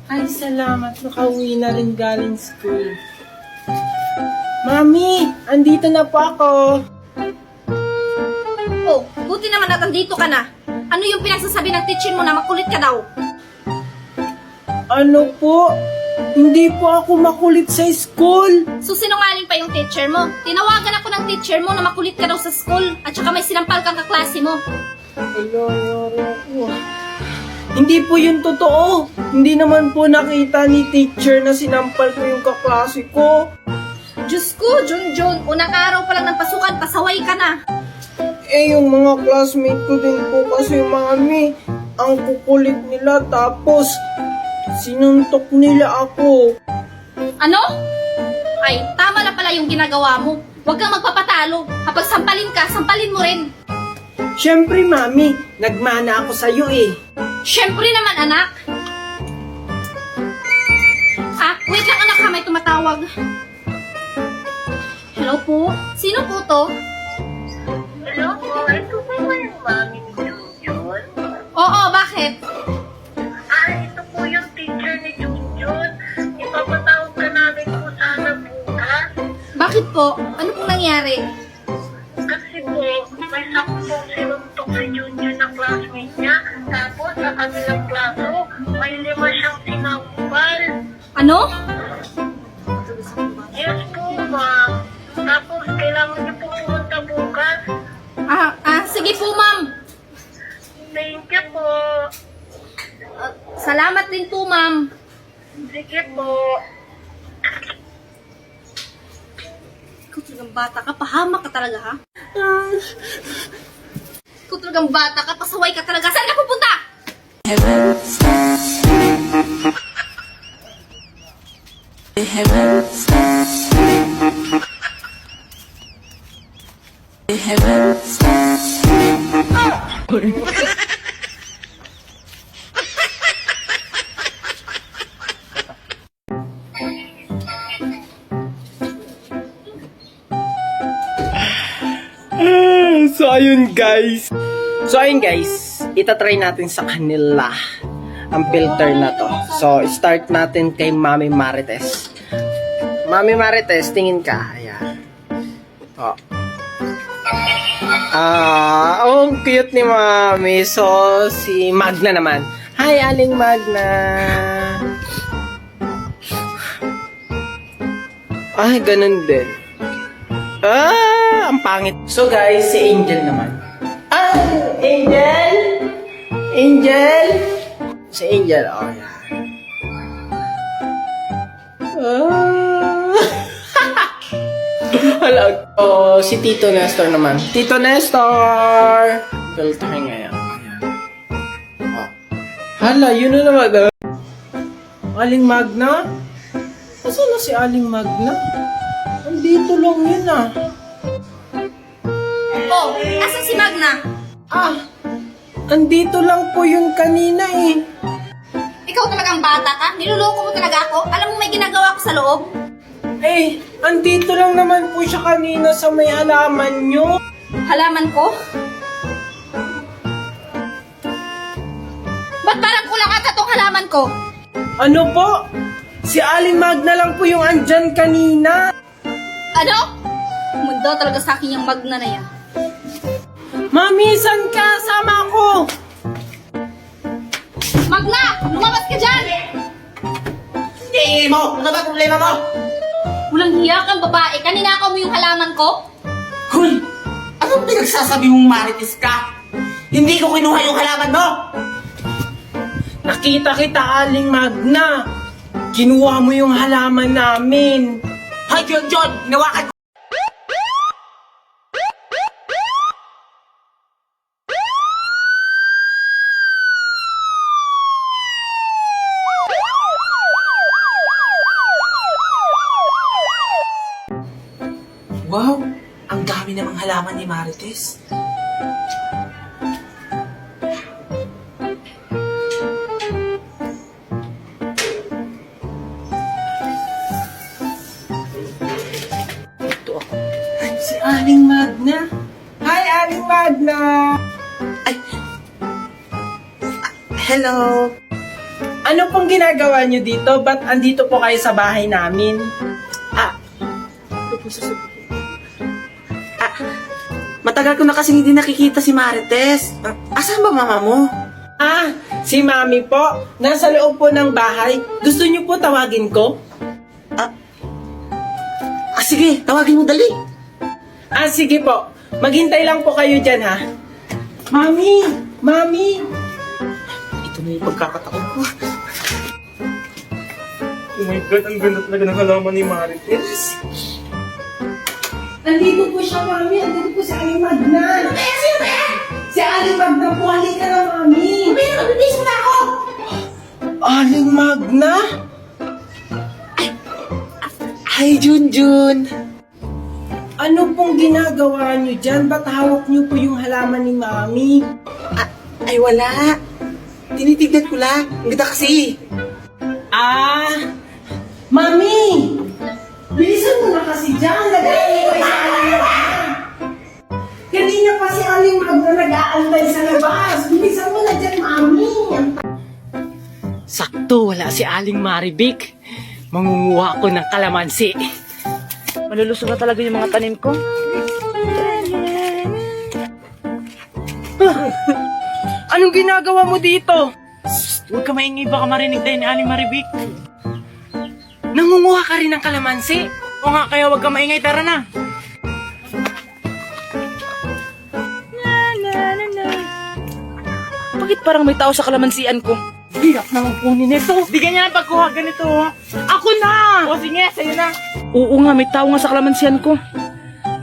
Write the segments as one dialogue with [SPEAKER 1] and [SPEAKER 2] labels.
[SPEAKER 1] Ay, salamat. Nakauwi na rin galing school. Mami, andito na po ako.
[SPEAKER 2] Oh, buti naman at andito ka na. Ano yung pinagsasabi ng teacher mo na makulit ka daw?
[SPEAKER 1] Ano po? Hindi po ako makulit sa school.
[SPEAKER 2] So sinungaling pa yung teacher mo. Tinawagan ako ng teacher mo na makulit ka daw sa school at saka may sinampal kang kaklase mo.
[SPEAKER 1] Hello, Yoro. Hindi po yun totoo. Hindi naman po nakita ni teacher na sinampal ko yung kaklase ko.
[SPEAKER 2] Diyos ko, Junjun, unang araw pa lang ng pasukan, pasaway ka na.
[SPEAKER 1] Eh, yung mga classmate ko din po kasi, mami, ang kukulit nila tapos sinuntok nila ako.
[SPEAKER 2] Ano? Ay, tama na pala yung ginagawa mo. Huwag kang magpapatalo. Kapag sampalin ka, sampalin mo rin.
[SPEAKER 1] Siyempre, mami, nagmana ako sa'yo eh.
[SPEAKER 2] Siyempre naman, anak. Wait lang anak ha, may tumatawag. Hello po? Sino po to?
[SPEAKER 3] Hello po, ito po ba yung mami ni Junjun?
[SPEAKER 2] Oo, bakit?
[SPEAKER 3] Ito po yung teacher ni Junjun. Ipapatawag ka namin po sana bukas.
[SPEAKER 2] Bakit po? Ano pong nangyari?
[SPEAKER 3] Kasi po, may sampung sinuntok si Junjun na classmate niya. Tapos sa kabilang klaso, may 5 siyang sinampal.
[SPEAKER 2] Ano?
[SPEAKER 3] Yes po, ma'am. Tapos kailangan niyo po pumunta bukas.
[SPEAKER 2] Sige po ma'am.
[SPEAKER 3] Thank you po.
[SPEAKER 2] Salamat din po ma'am.
[SPEAKER 3] Sige po.
[SPEAKER 2] Ikaw talagang bata ka, pahamak ka talaga ha? Ikaw talagang bata ka, pasaway ka talaga. Saan ka pupunta?
[SPEAKER 1] So, ayun guys. Itatry natin sa kanila ang filter na to. So, start natin kay Mami Marites. Mami Marites, tingin ka. Ayan. Oh. Ang cute ni Mami. So, si Magna naman. Hi, Aling Magna. Ay, ganun din. Ang pangit. So guys, si Angel naman. Angel! Angel! Si Angel, oh yan. Hala, oh, si Tito Nestor naman. Tito Nestor! Filter ngayon. Ayan. Oh. Hala, yun na naman. Aling Magna? Saan na si Aling Magna? Andito lang yun ah.
[SPEAKER 2] Oh, asan si Magna?
[SPEAKER 1] Andito lang po yung kanina eh.
[SPEAKER 2] Ikaw talagang bata ka? Niluloko mo talaga ako? Alam mo may ginagawa ko sa loob?
[SPEAKER 1] Eh, andito lang naman po siya kanina sa may halaman nyo.
[SPEAKER 2] Halaman ko? Ba't parang kulang ata tong halaman ko?
[SPEAKER 1] Ano po? Si Aling Magna lang po yung andyan kanina.
[SPEAKER 2] Ano? Mundo talaga sa akin yung Magna na yan.
[SPEAKER 1] Mami, saan ka? Sama ako.
[SPEAKER 2] Magna! Lumabas ka dyan!
[SPEAKER 4] Hindi mo! Ano ba problema mo?
[SPEAKER 2] Walang hiya kang babae. Kaninakaw mo yung halaman ko?
[SPEAKER 4] Hoy! Anong pinagsasabi mong marites ka? Hindi ko kinuha yung halaman mo!
[SPEAKER 1] Nakita kita, Aling Magna. Kinuha mo yung halaman namin.
[SPEAKER 4] Hoy, John! Hinawakan ko! Wow! Ang dami namang halaman ni Marites.
[SPEAKER 1] Si Aling Magna. Hi, Aling Magna.
[SPEAKER 4] Hello!
[SPEAKER 1] Ano pong ginagawa nyo dito? Ba't andito po kayo sa bahay namin?
[SPEAKER 4] Matagal ko na kasi hindi nakikita si Marites. Asan ba mama mo?
[SPEAKER 1] Si Mami po. Nasa loob po ng bahay. Gusto nyo po tawagin ko?
[SPEAKER 4] Sige, tawagin mo dali.
[SPEAKER 1] Sige po. Maghintay lang po kayo dyan, ha? Mami! Mami!
[SPEAKER 4] Ito na yung pagkakataon ko.
[SPEAKER 5] Oh my God, ang ganda talaga ng halaman ni Marites.
[SPEAKER 1] Nandito po siya, Mami. Nandito po si Aling Magna. Si Aling Magna po. Halika na, Mami.
[SPEAKER 4] Mabilis mo na ako!
[SPEAKER 1] Aling Magna?
[SPEAKER 4] Hi, Junjun.
[SPEAKER 1] Ano pong ginagawa niyo dyan? Ba't hawak niyo po yung halaman ni Mami?
[SPEAKER 4] Ay, wala. Tinitignan ko lang. Ang ganda kasi.
[SPEAKER 1] Mami! Bilisan mo na kasi dyan. Nag-aantay sa labas. Kanina pa si Aling Magna nag-aantay sa labas. Bilisan mo na dyan, Mami. Sakto, wala si Aling Maribik. Mangunguha ko ng kalamansi.
[SPEAKER 6] Malulusog na talaga yung mga tanim ko.
[SPEAKER 1] Anong ginagawa mo dito?
[SPEAKER 6] Huwag ka maingay, baka marinig tayo ni Aling Maribik.
[SPEAKER 1] Nangunguha ka rin ng kalamansi?
[SPEAKER 6] O nga, kaya huwag ka maingay, tara na. Bakit parang may tao sa kalamansian ko?
[SPEAKER 1] Hirap na kunin ito.
[SPEAKER 6] Di ganyan ang pagkuha, ganito.
[SPEAKER 1] Ako na!
[SPEAKER 6] O sige, sa'yo na. Oo nga, may tao nga sa kalamansian ko.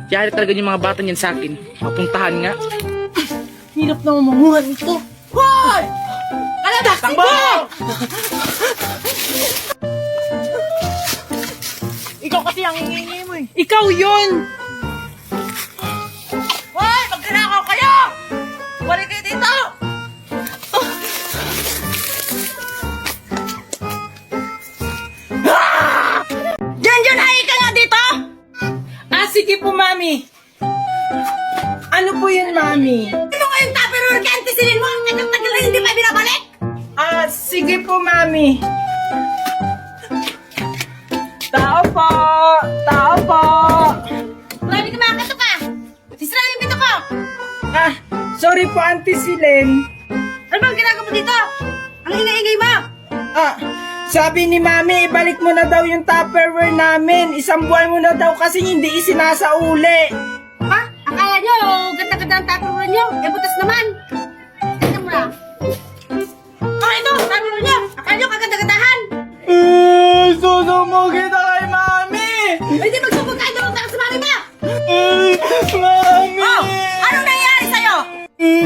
[SPEAKER 6] Yari talaga yung mga bata niyan sa akin. Mapuntahan nga.
[SPEAKER 1] Hirap na mamanguha nito.
[SPEAKER 6] Hoy! Kalabas! Takbo! Ikaw kasi ang hingi mo eh.
[SPEAKER 1] Ikaw yun!
[SPEAKER 6] Hoy! Magkanakaw kayo! Balik kayo dito!
[SPEAKER 2] Junjun, hay ka nga dito!
[SPEAKER 1] Sige po, Mami. Ano po yun, Mami?
[SPEAKER 2] Ano nga yung tupperware ka? Antisilin mo? Ang tagal na hindi pa binabalik?
[SPEAKER 1] Sige po, Mami. Tao po! Tao po!
[SPEAKER 2] Grabe ka mga kato ka! Sisira yung pito ko!
[SPEAKER 1] Sorry po, Auntie Silen.
[SPEAKER 2] Ano bang ginagawa mo dito? Ang ingay-ingay mo!
[SPEAKER 1] Sabi ni Mami, ibalik mo na daw yung Tupperware namin. Isang buwan mo na daw kasi hindi isinasauli.
[SPEAKER 2] Ha? Akala nyo, ganda-ganda ang tupperware nyo. Eh, butas naman. Tignan mo na. Ito, tupperware nyo. Akala nyo, kaganda-gandahan.
[SPEAKER 1] Susumugin na kay Mami!
[SPEAKER 2] Hindi magsubog kayo doon sa mami mo.
[SPEAKER 1] Mami!
[SPEAKER 2] Anong nangyayari sa'yo?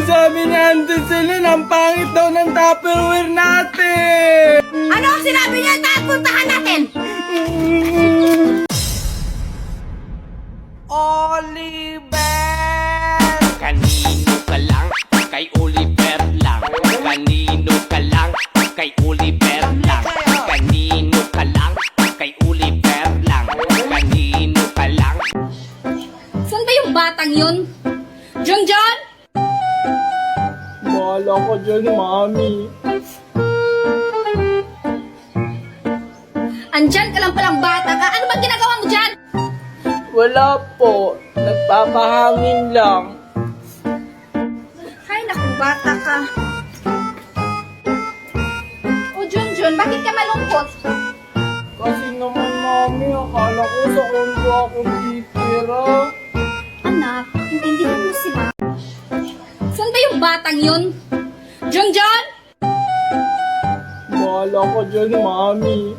[SPEAKER 1] Sabi ni Auntie Silen, ang pangit daw ng Tupperware natin!
[SPEAKER 2] Ano ang sinabi niya? Puntahan natin.
[SPEAKER 1] Oliver!
[SPEAKER 7] Kanino ka lang, kay Oliver lang. Kanino ka lang, kay Oliver lang. Kanino ka lang, kay Oliver lang. Kanino ka lang.
[SPEAKER 2] Saan ba yung batang yun? Junjun?
[SPEAKER 1] Bahala ko dyan, Mami.
[SPEAKER 2] Andyan ka lang palang bata ka. Ano bang ginagawa mo dyan?
[SPEAKER 1] Wala po. Nagpapahangin lang.
[SPEAKER 2] Ay, naku, bata ka. O, Junjun, bakit ka malungkot?
[SPEAKER 1] Kasi naman, Mami, akala ko sa kondo ako titira.
[SPEAKER 2] Anak, intindihan mo sila. Saan ba yung batang yun? Junjun?
[SPEAKER 1] Bahala ko dyan, Mami.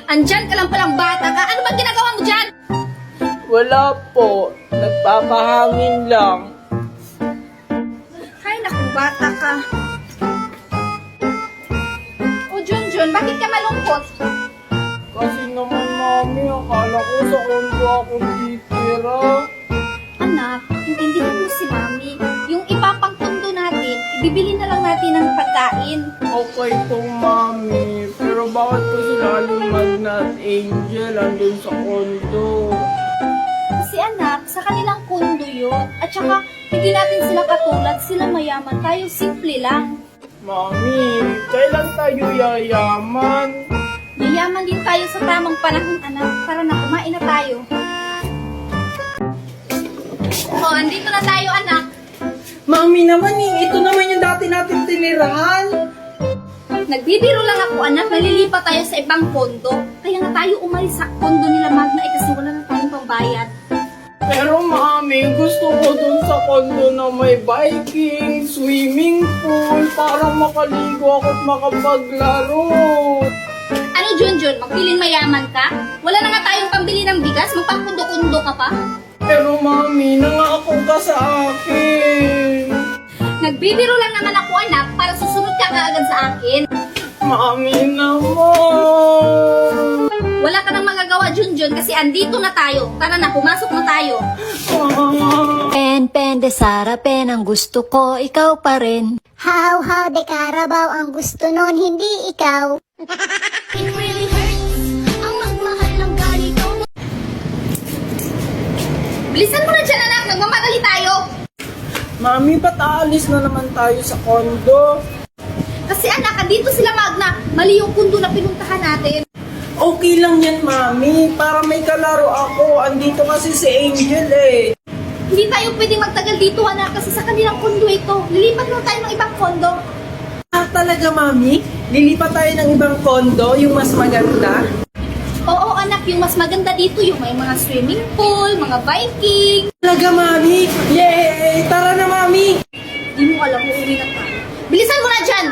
[SPEAKER 2] Andyan ka lang palang bata ka. Ano bang ginagawa mo dyan?
[SPEAKER 1] Wala po. Nagpapahangin lang.
[SPEAKER 2] Ay, naku, bata ka. O, Junjun, bakit ka malungkot?
[SPEAKER 1] Kasi naman, Mami, akala ko sa kondo ako titira.
[SPEAKER 2] Anak, intindihan mo si Mami. Yung ipapangtundo natin, ibibili na lang natin ng pagkain.
[SPEAKER 1] Okay po, Mami. Pero bakit po sila Aling Magna at Angel andun sa kondo?
[SPEAKER 2] Kasi
[SPEAKER 8] Kasi anak, sa kanilang kondo yun. At saka, hindi natin sila katulad, sila mayaman, tayo simple lang.
[SPEAKER 1] Mami, kailan tayo yayaman?
[SPEAKER 8] Yayaman din tayo sa tamang panahon, anak. Tara na, kumain na tayo. Oh, andito na tayo, anak.
[SPEAKER 1] Mami naman ito naman yung dati natin tinirahan.
[SPEAKER 8] Nagbibiro lang ako, anak. Nalilipat tayo sa ibang kondo. Kaya nga tayo umalis sa kondo nila Magna kasi wala na tayong pambayad.
[SPEAKER 1] Pero mami, gusto ko dun sa kondo na may biking, swimming pool, para makaligo ako at makapaglaro.
[SPEAKER 8] Ano, Junjun? Magpiling mayaman ka? Wala na nga tayong pambili ng bigas? Magpakundo-kundo ka pa?
[SPEAKER 1] Pero mami, nangako ka sa akin.
[SPEAKER 8] Nagbibiro lang naman ako, anak, para susunod ka kaagad sa akin.
[SPEAKER 1] Mami naman.
[SPEAKER 8] Wala ka nang magagawa, Junjun, kasi andito na tayo. Tara na, pumasok na tayo.
[SPEAKER 9] Pen de Sara, pen ang gusto ko, ikaw pa rin.
[SPEAKER 10] How de Carabao ang gusto nun, hindi ikaw.
[SPEAKER 9] It really hurts, ang magmahal ng ganito.
[SPEAKER 8] Bilisan mo na dyan, anak. Nagmamadali tayo.
[SPEAKER 1] Mami, ba't aalis na naman tayo sa kondo?
[SPEAKER 8] Kasi anak, andito sila Magna. Mali yung kundo na pinuntahan natin.
[SPEAKER 1] Okay lang yan, Mami. Para may kalaro ako. Andito kasi si Angel eh.
[SPEAKER 8] Hindi tayo pwedeng magtagal dito, anak, kasi sa kanilang kondo ito. Lilipat lang tayo ng ibang kondo.
[SPEAKER 1] Ah, talaga, Mami? Lilipat tayo ng ibang kondo, yung mas maganda?
[SPEAKER 8] Oo, anak, yung mas maganda dito, yung may mga swimming pool, mga biking.
[SPEAKER 1] Talaga, Mami? Yay! Tara na, Mami!
[SPEAKER 8] Hindi mo alam, uuwi na tayo. Bilisan mo na dyan!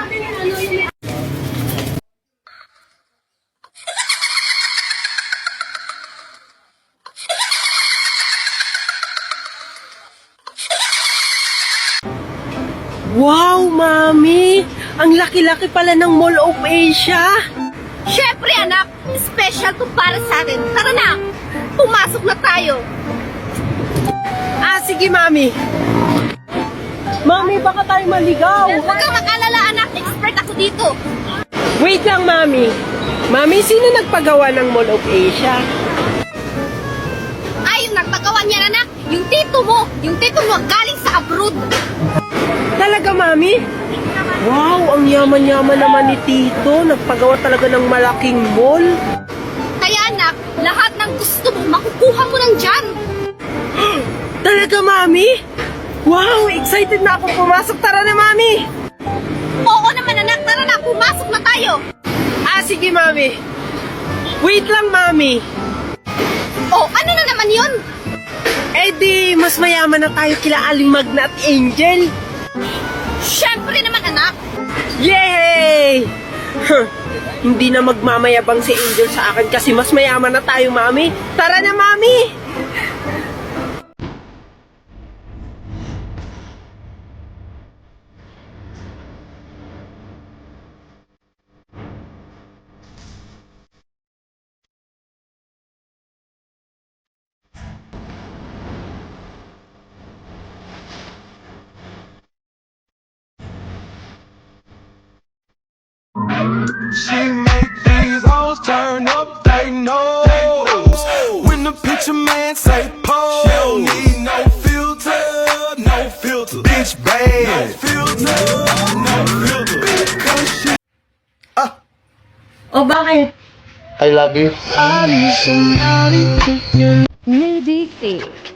[SPEAKER 1] Wow, Mami! Ang laki-laki pala ng Mall of Asia!
[SPEAKER 8] Syempre, anak, special to para sa atin. Tara na, pumasok na tayo.
[SPEAKER 1] Ah, sige, Mami! Mami, baka tayo maligaw!
[SPEAKER 8] Huwag kang mag-alala, anak, expert ako dito.
[SPEAKER 1] Wait lang, Mami! Mami, sino nagpagawa ng Mall of Asia?
[SPEAKER 8] Ay, yung nagpagawa niya, anak, yung tito mo galing sa abroad.
[SPEAKER 1] Talaga, Mami? Wow, ang yaman-yaman naman ni Tito. Nagpagawa talaga ng malaking mall.
[SPEAKER 8] Kaya, anak, lahat ng gusto mo, makukuha mo lang dyan.
[SPEAKER 1] Talaga, Mami? Wow, excited na ako pumasok. Tara na, Mami!
[SPEAKER 8] Oo naman, anak, tara na, pumasok na tayo.
[SPEAKER 1] Ah, sige, Mami. Wait lang, Mami.
[SPEAKER 8] Oh, ano na naman yun?
[SPEAKER 1] Eh di, mas mayaman na tayo kila Aling Magna at Angel.
[SPEAKER 8] Syempre naman, anak.
[SPEAKER 1] Yay! Huh, hindi na magmamayabang si Angel sa akin kasi mas mayaman na tayo, Mami. Tara na, Mami!
[SPEAKER 11] She make these hoes turn up they nose. When the picture man say pose, she don't need no filter, no filter. Bitch bad, no filter, no filter. Because she
[SPEAKER 2] O, bakit?
[SPEAKER 5] I love you.
[SPEAKER 2] Medicate.